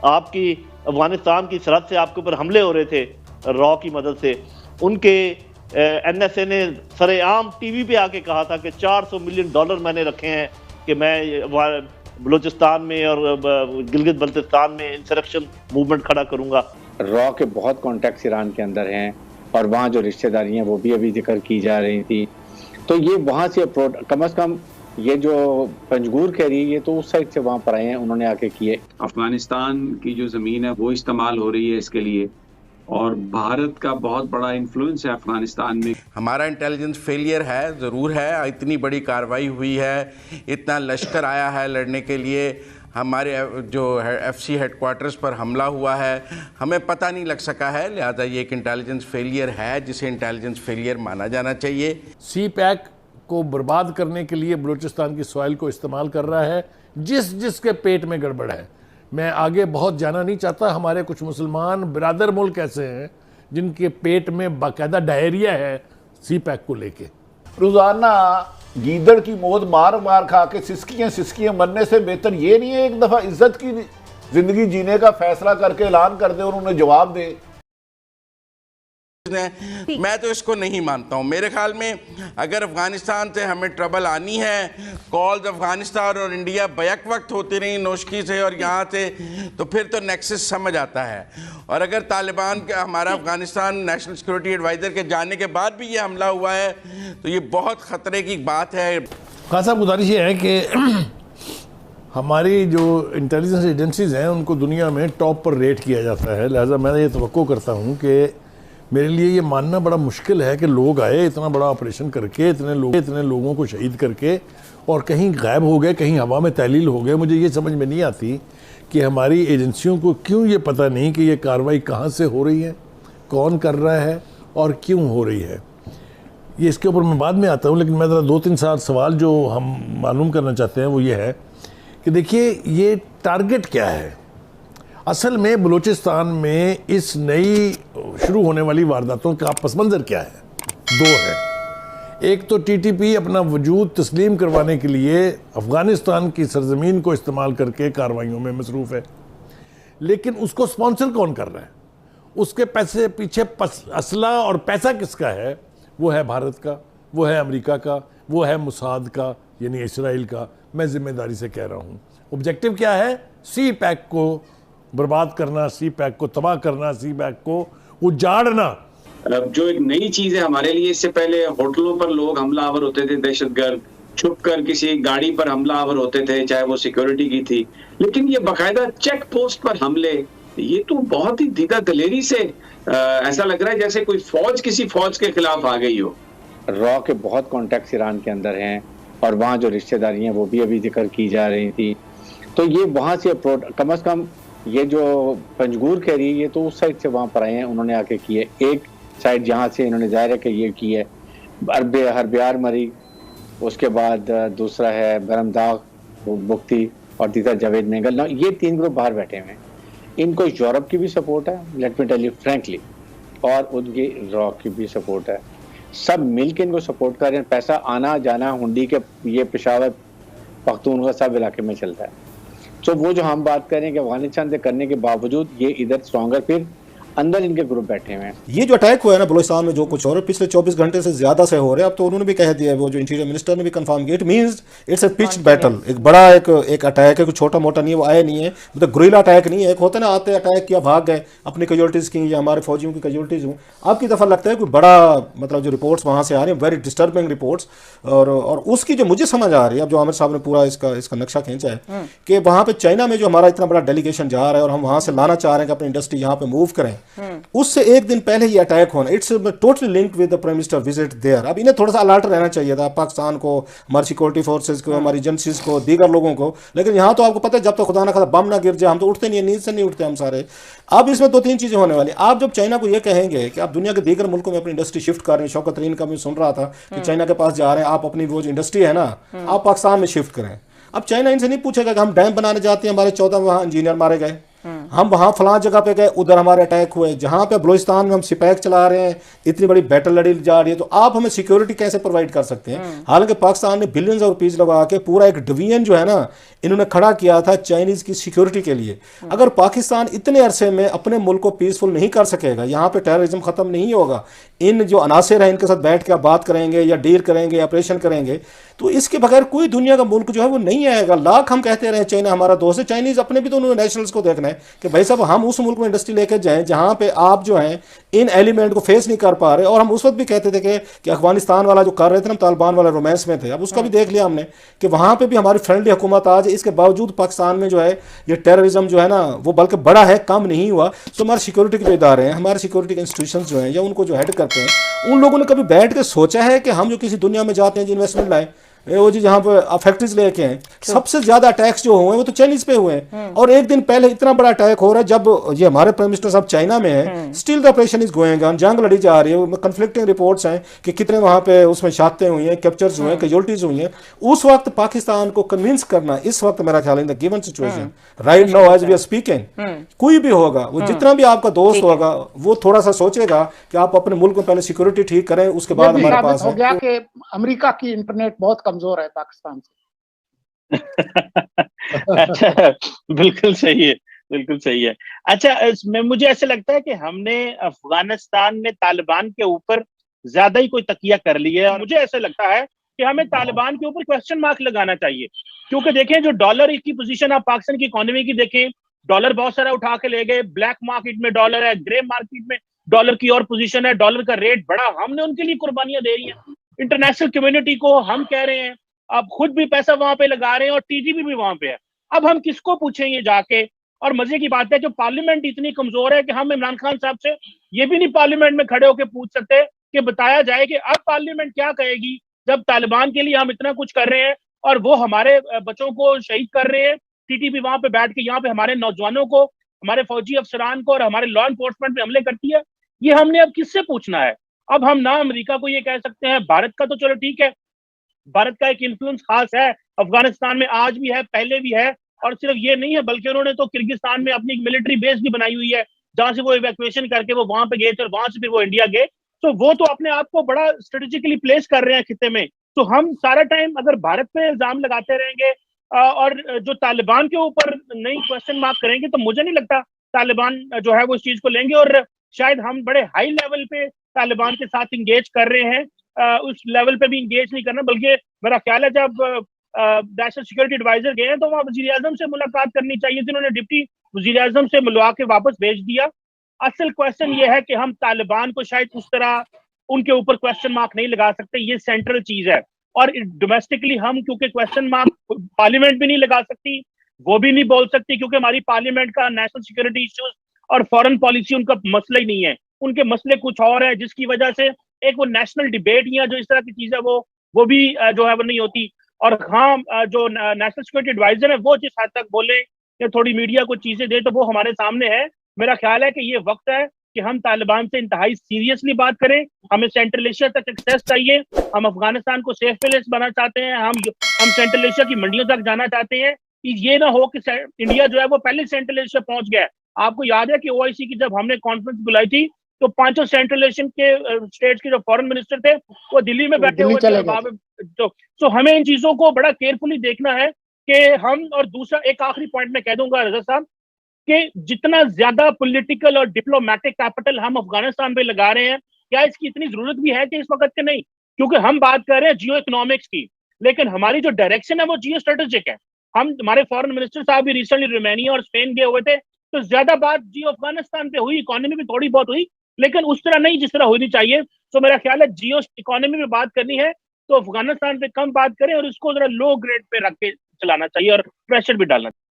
आपकी अफगानिस्तान की सरहद से आपके ऊपर हमले हो रहे थे रॉ की मदद से, उनके एनएसए ने सरेआम टीवी पे आके कहा था कि $400 मिलियन मैंने रखे हैं कि मैं बलूचिस्तान में और गिलगित बल्तिस्तान में इंसरेक्शन मूवमेंट खड़ा करूंगा। रॉ के बहुत कॉन्टैक्ट्स ईरान के अंदर हैं और वहाँ जो रिश्तेदारी हैं वो भी अभी जिक्र की जा रही थी। तो ये वहाँ से कम से कम ये जो पंजगूर कह रही है ये तो उस साइड से वहाँ पर आए हैं, उन्होंने आके किए। अफगानिस्तान की जो ज़मीन है वो इस्तेमाल हो रही है इसके लिए, और भारत का बहुत बड़ा इन्फ्लुएंस है अफगानिस्तान में। हमारा इंटेलिजेंस फेलियर है, ज़रूर है। इतनी बड़ी कार्रवाई हुई है, इतना लश्कर आया है लड़ने के लिए, हमारे जो एफसी हेडक्वार्टर्स पर हमला हुआ है, हमें पता नहीं लग सका है। लिहाजा ये एक इंटेलिजेंस फेलियर है जिसे इंटेलिजेंस फेलियर माना जाना चाहिए। सी पैक को बर्बाद करने के लिए बलूचिस्तान की सॉइल को इस्तेमाल कर रहा है, जिसके पेट में गड़बड़ है। मैं आगे बहुत जाना नहीं चाहता। हमारे कुछ मुसलमान बिरादर मुल्क ऐसे हैं जिनके पेट में बाकायदा डायरिया है सी पैक को लेके। रोजाना गीदड़ की मौत मार मार खा के सिसकियां मरने से बेहतर ये नहीं है एक दफा इज्जत की जिंदगी जीने का फैसला करके ऐलान कर दे और उन्हें जवाब दे। मैं तो इसको नहीं मानता हूँ। मेरे ख्याल में अगर अफगानिस्तान से हमें ट्रबल आनी है, कॉल्स अफगानिस्तान और इंडिया बैक वक्त होती रही नोशकी से और यहाँ से, तो फिर तो नेक्सस समझ आता है। और अगर तालिबान का हमारा अफगानिस्तान नेशनल सिक्योरिटी एडवाइज़र के जाने के बाद भी ये हमला हुआ है तो ये बहुत ख़तरे की बात है। खान साहब, गुजारिश ये है कि हमारी जो इंटेलिजेंस एजेंसीज़ हैं उनको दुनिया में टॉप पर रेट किया जाता है। लिहाजा मैं ये तवक्को करता हूँ कि मेरे लिए ये मानना बड़ा मुश्किल है कि लोग आए इतना बड़ा ऑपरेशन करके, इतने लोगों को शहीद करके और कहीं गायब हो गए, कहीं हवा में तहलील हो गए। मुझे ये समझ में नहीं आती कि हमारी एजेंसियों को क्यों ये पता नहीं कि ये कार्रवाई कहाँ से हो रही है, कौन कर रहा है और क्यों हो रही है। ये इसके ऊपर मैं बाद में आता हूँ, लेकिन मैं ज़रा 2-3 सवाल जो हम मालूम करना चाहते हैं वो ये है कि देखिए ये टारगेट क्या है। असल में बलूचिस्तान में इस नई शुरू होने वाली वारदातों का पस मंज़र क्या है? 2 है। एक तो टीटीपी अपना वजूद तस्लीम करवाने के लिए अफ़गानिस्तान की सरजमीन को इस्तेमाल करके कार्रवाइयों में मसरूफ़ है, लेकिन उसको स्पॉन्सर कौन कर रहा है? उसके पैसे पीछे असला और पैसा किसका है? वो है भारत का, वो है अमेरिका का, वो है मुसाद का यानी इसराइल का। मैं जिम्मेदारी से कह रहा हूँ, ऑब्जेक्टिव क्या है? सी पैक को बर्बाद करना, सी पैक को तबाह करना, सी पैक को उजाड़ना। जो एक नई चीज है हमारे लिए, इससे पहले होटलों पर लोग हमलावर होते थे, दहशतगर्द छुपकर किसी गाड़ी पर हमलावर होते थे, चाहे वो सिक्योरिटी की थी, लेकिन ये बाकायदा चेक पोस्ट पर हमले, ये तो बहुत ही दीदा दलेरी से ऐसा लग रहा है जैसे कोई फौज किसी फौज के खिलाफ आ गई हो। रॉ के बहुत कॉन्टैक्ट्स ईरान के अंदर हैं और वहाँ जो रिश्तेदारी हैं वो भी अभी जिक्र की जा रही थी। तो ये वहाँ से कम से कम ये जो पंजगूर कह रही है ये तो उस साइड से वहाँ पर आए हैं, उन्होंने आके किए। एक साइड जहाँ से इन्होंने जाहिर है कि ये की है हरबियार मरी, उसके बाद दूसरा है बरमदाग मुफ्ती और तीसरा जावेद मेंगल। ना ये 3 ग्रुप बाहर बैठे हुए हैं। इनको यूरोप की भी सपोर्ट है, let me tell you frankly, और उनकी रॉ की भी सपोर्ट है। सब मिलकर इनको सपोर्ट कर रहे हैं। पैसा आना जाना हुंडी के ये पेशावर पख्तूनख्वा सब इलाके में चलता है। तो वो जो हम बात कर रहे हैं कि अफगानिस्तान से करने के बावजूद ये इधर स्ट्रॉन्गर, फिर अंदर इनके ग्रुप बैठे हुए हैं। ये जो अटैक हुआ है ना बलूचिस्तान में, जो कुछ और पिछले 24 घंटे से ज्यादा से हो रहे हैं, अब तो उन्होंने भी कह दिया है, वो जो इंटीरियर मिनिस्टर ने भी कंफर्म किया, it means it's a pitched battle. एक बड़ा एक अटैक है, कोई छोटा मोटा नहीं है, वो आया नहीं है, मतलब गुरिल्ला अटैक नहीं है। एक होता है ना, आते अटैक किया भाग गए, अपनी कैजुअलिटीज की या हमारे फौजियों की कैजुअलिटीज हुई। अब की दफा लगता है कोई बड़ा, मतलब जो रिपोर्ट्स वहाँ से आ रही हैं वेरी डिस्टर्बिंग रिपोर्ट्स, और उसकी जो मुझे समझ आ रही है, अब जो आमिर साहब ने पूरा इसका नक्शा खींचा है कि वहाँ पे चाइना में जो हमारा इतना बड़ा डेलीगेशन जा रहा है और हम वहाँ से लाना चाह रहे हैं कि अपनी इंडस्ट्री यहाँ पे मूव करें, उससे एक दिन पहले ये अटैक होना, it's totally linked with the prime minister visit there. अब इन्हें थोड़ा सा अलर्ट रहना चाहिए था, पाकिस्तान को, हमारी सिक्योरिटी फोर्सेज को, हमारी एजेंसीज को, दीगर लोगों को। लेकिन यहाँ तो आपको पता है, जब तक खुदा ना खासा बम ना गिर जाए, हम तो उठते नहीं है, नींद से नहीं उठते हम सारे। अब इसमें 2-3 चीजें होने वाली। आप जब चाइना को ये कहेंगे कि आप दुनिया के दीगर मुल्कों में अपनी इंडस्ट्री शिफ्ट कर रहे हैं, शौकत तरीन का मैं सुन रहा था कि चाइना के पास जा रहे हैं, आप अपनी वो जो इंडस्ट्री है ना आप पाकिस्तान में शिफ्ट करें। अब चाइना इनसे नहीं पूछेगा कि हम डैम बनाने जाते हैं, हमारे 14 वहाँ इंजीनियर मारे गए, हम वहाँ फलां जगह पे गए, उधर हमारे अटैक हुए, जहाँ पे बलूचिस्तान में हम सिपैक चला रहे हैं, इतनी बड़ी बैटल लड़ी जा रही है, तो आप हमें सिक्योरिटी कैसे प्रोवाइड कर सकते हैं? हालांकि पाकिस्तान ने बिलियंस ऑफ रुपीज लगा के पूरा एक डिवीजन जो है ना इन्होंने खड़ा किया था चाइनीज की सिक्योरिटी के लिए। अगर पाकिस्तान इतने अरसे में अपने मुल्क को पीसफुल नहीं कर सकेगा, यहाँ पे टेररिज्म खत्म नहीं होगा, इन जो अनासिर हैं इनके साथ बैठ के आप बात करेंगे या डील करेंगे, ऑपरेशन करेंगे, तो इसके बगैर कोई दुनिया का मुल्क जो है वो नहीं आएगा। लाख हम कहते रहे चाइना हमारा दोस्त है, चाइनीज अपने भी तो उन्होंने नेशनल्स को देखना है कि भाई साहब हम उस मुल्क में इंडस्ट्री लेकर जाएं जहां पे आप जो हैं इन एलिमेंट को फेस नहीं कर पा रहे। और हम उस वक्त भी कहते थे कि अफगानिस्तान वाला जो कर रहे थे ना, तालिबान वाला रोमांस में थे, अब उसका भी देख लिया हमने कि वहां पे भी हमारी फ्रेंडली हुकूमत आज, इसके बावजूद पाकिस्तान में जो है ये टेररिज्म जो है ना वो बल्कि बड़ा है, कम नहीं हुआ। तो हमारे सिक्योरिटी के जो इदारे हैं, हमारे सिक्योरिटी के इंस्टीट्यूशन जो हैं या उनको जो हेड करते हैं, उन लोगों ने कभी बैठ के सोचा है कि हम जो किसी दुनिया में जाते हैं जो इन्वेस्टमेंट लाए, वो जी जहाँ पे फैक्ट्रीज लेके हैं, सबसे ज्यादा अटैक्स जो हुए वो तो चाइनीज पे हुए हैं। और एक दिन पहले इतना बड़ा अटैक हो रहा है जब ये हमारे प्राइम मिनिस्टर साहब चाइना में है, still the operation is going on, जंग लड़ी जा रही है, कंफ्लिक्टिंग रिपोर्ट्स हैं कि कितने वहां पे उसमें शातें हुई हैं, कैप्चर्स हुए हैं, कैजुअल्टीज हुई हैं। उस वक्त पाकिस्तान को कन्विंस करना, इस वक्त मेरा ख्याल है in the given situation right now as we are speaking, कोई भी होगा, वो जितना भी आपका दोस्त होगा, वो थोड़ा सा सोचेगा कि आप अपने मुल्क में पहले सिक्योरिटी ठीक करें, उसके बाद हमारे पास हो गया कि अमेरिका की इंटरनेट बहुत कमजोर है पाकिस्तान से। अच्छा, बिल्कुल सही है, बिल्कुल सही है। अच्छा, इसमें मुझे ऐसे लगता है कि हमने अफगानिस्तान में तालिबान के ऊपर ज्यादा ही कोई तकिया कर लिया है, और मुझे ऐसा लगता है कि हमें तालिबान के ऊपर क्वेश्चन मार्क लगाना चाहिए। क्योंकि देखें, जो डॉलर की पोजीशन आप पाकिस्तान की इकोनॉमी की देखें, डॉलर बहुत सारा उठा के ले गए, ब्लैक मार्केट में डॉलर है, ग्रे मार्केट में डॉलर की और पोजीशन है, डॉलर का रेट बढ़ा, हमने उनके लिए कुर्बानियां दे रही हैं। इंटरनेशनल कम्युनिटी को हम कह रहे हैं, अब खुद भी पैसा वहां पे लगा रहे हैं और टीजीबी भी वहां पे है। अब हम किसको पूछेंगे जाके? और मजे की बात है, जो पार्लियामेंट इतनी कमजोर है कि हम इमरान खान साहब से ये भी नहीं पार्लियामेंट में खड़े होकर पूछ सकते कि बताया जाए कि अब पार्लियामेंट क्या कहेगी जब तालिबान के लिए हम इतना कुछ कर रहे हैं और वो हमारे बच्चों को शहीद कर रहे हैं। टीटीपी वहां पे बैठ के यहाँ पे हमारे नौजवानों को, हमारे फौजी अफसरान को और हमारे लॉ एनफोर्समेंट पे हमले करती है। ये हमने अब किससे पूछना है? अब हम ना अमेरिका को ये कह सकते हैं, भारत का तो चलो ठीक है, भारत का एक इन्फ्लुएंस खास है अफगानिस्तान में, आज भी है, पहले भी है। और सिर्फ ये नहीं है, बल्कि उन्होंने तो किर्गिस्तान में अपनी मिलिट्री बेस भी बनाई हुई है, जहां से वो इवैक्यूएशन करके वो वहां पे गए थे और वहां से फिर वो इंडिया गए। तो वो तो अपने आप को बड़ा स्ट्रेटेजिकली प्लेस कर रहे हैं खिते में। तो हम सारा टाइम अगर भारत पे इल्जाम लगाते रहेंगे और जो तालिबान के ऊपर नई क्वेश्चन मार्क करेंगे, तो मुझे नहीं लगता तालिबान जो है वो इस चीज को लेंगे। और शायद हम बड़े हाई लेवल पे तालिबान के साथ इंगेज कर रहे हैं, उस लेवल पे भी इंगेज नहीं करना। बल्कि मेरा ख्याल है जब नेशनल सिक्योरिटी एडवाइजर गए हैं तो वहाँ वजीर आजम से मुलाकात करनी चाहिए थी, उन्होंने डिप्टी वजीर आजम से मिलवा के वापस भेज दिया। असल क्वेश्चन ये है कि हम तालिबान को शायद उस तरह उनके ऊपर क्वेश्चन मार्क नहीं लगा सकते, ये सेंट्रल चीज है। और डोमेस्टिकली हम क्योंकि क्वेश्चन मार्क पार्लियामेंट भी नहीं लगा सकती, वो भी नहीं बोल सकती, क्योंकि हमारी पार्लियामेंट का नेशनल सिक्योरिटी इश्यूज और फॉरेन पॉलिसी उनका मसला ही नहीं है। उनके मसले कुछ और है, जिसकी वजह से एक वो नेशनल डिबेट या जो इस तरह की चीज है वो भी जो है वो नहीं होती। और हाँ, जो नेशनल सिक्योरिटी एडवाइजर है वो जिस हद तक बोले या थोड़ी मीडिया को चीजें दे, तो वो हमारे सामने है। मेरा ख्याल है कि ये वक्त है कि हम तालिबान से इंतहाई सीरियसली बात करें। हमें सेंट्रल एशिया तक एक्सेस चाहिए, हम अफगानिस्तान को सेफ प्लेस बनाना चाहते हैं, हम सेंट्रल एशिया की मंडियों तक जाना चाहते हैं। ये ना हो कि इंडिया जो है वो पहले सेंट्रल एशिया पहुंच गया है। आपको याद है कि ओआईसी की जब हमने कॉन्फ्रेंस बुलाई थी तो 5 सेंट्रल एशियन के स्टेट्स के जो फॉरेन मिनिस्टर थे वो दिल्ली में बैठे हुए थे। तो हमें इन चीजों को बड़ा केयरफुली देखना है कि हम, और दूसरा एक आखिरी पॉइंट में कह दूंगा रजा साहब, कि जितना ज्यादा पॉलिटिकल और डिप्लोमेटिक कैपिटल हम अफगानिस्तान पे लगा रहे हैं, क्या इसकी इतनी जरूरत भी है कि इस वक्त के नहीं? क्योंकि हम बात कर रहे हैं जियो इकोनॉमिक्स की, लेकिन हमारी जो डायरेक्शन है वो जियो स्ट्रेटेजिक है। हमारे फॉरेन मिनिस्टर साहब भी रिसेंटली रोमानिया और स्पेन गए हुए थे, तो ज्यादा बात जियो अफगानिस्तान पे हुई, इकोनॉमी भी थोड़ी बहुत हुई, लेकिन उस तरह नहीं जिस तरह होनी चाहिए। तो मेरा ख्याल है जियो इकोनॉमी में बात करनी है तो अफगानिस्तान पे कम बात करें और इसको जरा लो ग्रेड पे रख के चलाना चाहिए और प्रेशर भी डालना चाहिए।